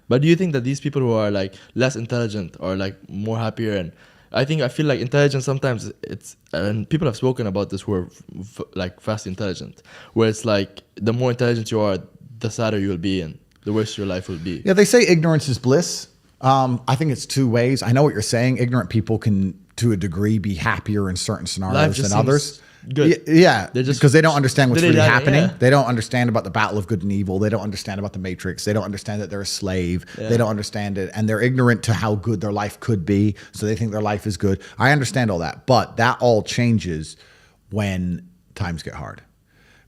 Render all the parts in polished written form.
But do you think that these people who are like less intelligent are like more happier? And I feel like intelligence sometimes and people have spoken about this who are like fast intelligent, where it's like the more intelligent you are, the sadder you'll be and the worse your life will be. Yeah, they say ignorance is bliss. I think it's two ways. I know what you're saying. Ignorant people can, to a degree, be happier in certain scenarios than others. Good. Yeah, because they don't understand what's really happening. Yeah. They don't understand about the battle of good and evil. They don't understand about the Matrix. They don't understand that they're a slave. Yeah. They don't understand it. And they're ignorant to how good their life could be. So they think their life is good. I understand all that. But that all changes when times get hard.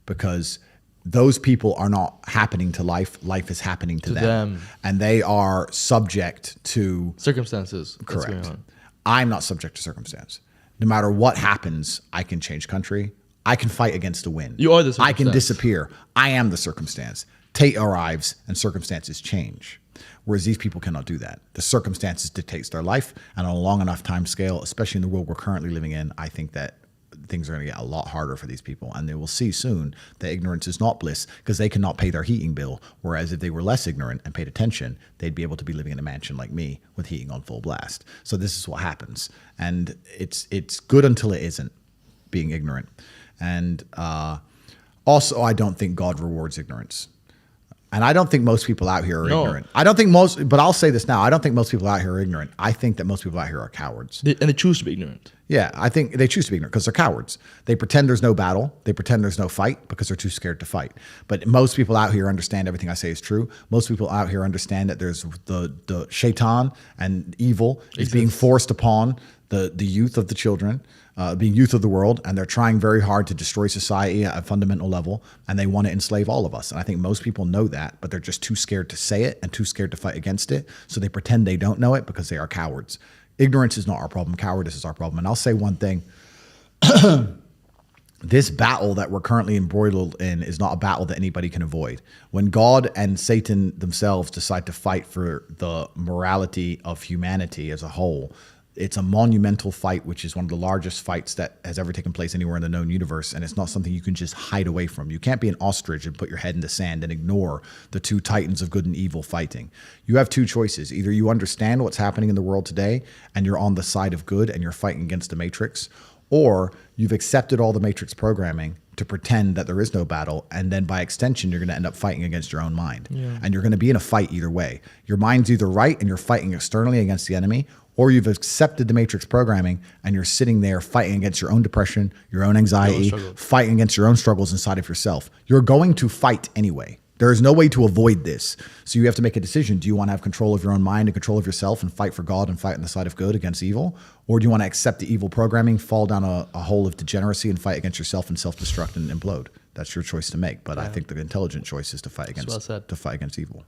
Because those people are not happening to life. Life is happening to them. And they are subject to circumstances. Correct. I'm not subject to circumstance. No matter what happens, I can change country. I can fight against the wind. You are the circumstance. I can disappear. I am the circumstance. Tate arrives and circumstances change. Whereas these people cannot do that. The circumstances dictates their life. And on a long enough time scale, especially in the world we're currently living in, I think that things are going to get a lot harder for these people. And they will see soon that ignorance is not bliss because they cannot pay their heating bill. Whereas if they were less ignorant and paid attention, they'd be able to be living in a mansion like me with heating on full blast. So this is what happens. And it's good until it isn't, being ignorant. And also, I don't think God rewards ignorance. And I don't think most people out here are ignorant. I don't think but I'll say this now. I don't think most people out here are ignorant. I think that most people out here are cowards. And they choose to be ignorant. Yeah, I think they choose to be ignorant because they're cowards. They pretend there's no battle. They pretend there's no fight because they're too scared to fight. But most people out here understand everything I say is true. Most people out here understand that there's the shaitan and evil is being forced upon the youth of the children, being youth of the world, and they're trying very hard to destroy society at a fundamental level, and they want to enslave all of us. And I think most people know that, but they're just too scared to say it and too scared to fight against it. So they pretend they don't know it because they are cowards. Ignorance is not our problem. Cowardice is our problem. And I'll say one thing. This battle that we're currently embroiled in is not a battle that anybody can avoid. When God and Satan themselves decide to fight for the morality of humanity as a whole, it's a monumental fight, which is one of the largest fights that has ever taken place anywhere in the known universe. And it's not something you can just hide away from. You can't be an ostrich and put your head in the sand and ignore the two titans of good and evil fighting. You have two choices. Either you understand what's happening in the world today and you're on the side of good and you're fighting against the Matrix, or you've accepted all the Matrix programming to pretend that there is no battle, and then by extension, you're going to end up fighting against your own mind. Yeah. And you're going to be in a fight either way. Your mind's either right and you're fighting externally against the enemy, or you've accepted the Matrix programming and you're sitting there fighting against your own depression, your own anxiety, fighting against your own struggles inside of yourself. You're going to fight anyway. There is no way to avoid this. So you have to make a decision. Do you want to have control of your own mind and control of yourself and fight for God and fight on the side of good against evil? Or do you want to accept the evil programming, fall down a hole of degeneracy and fight against yourself and self-destruct and implode? That's your choice to make. But I think the intelligent choice is to fight against evil.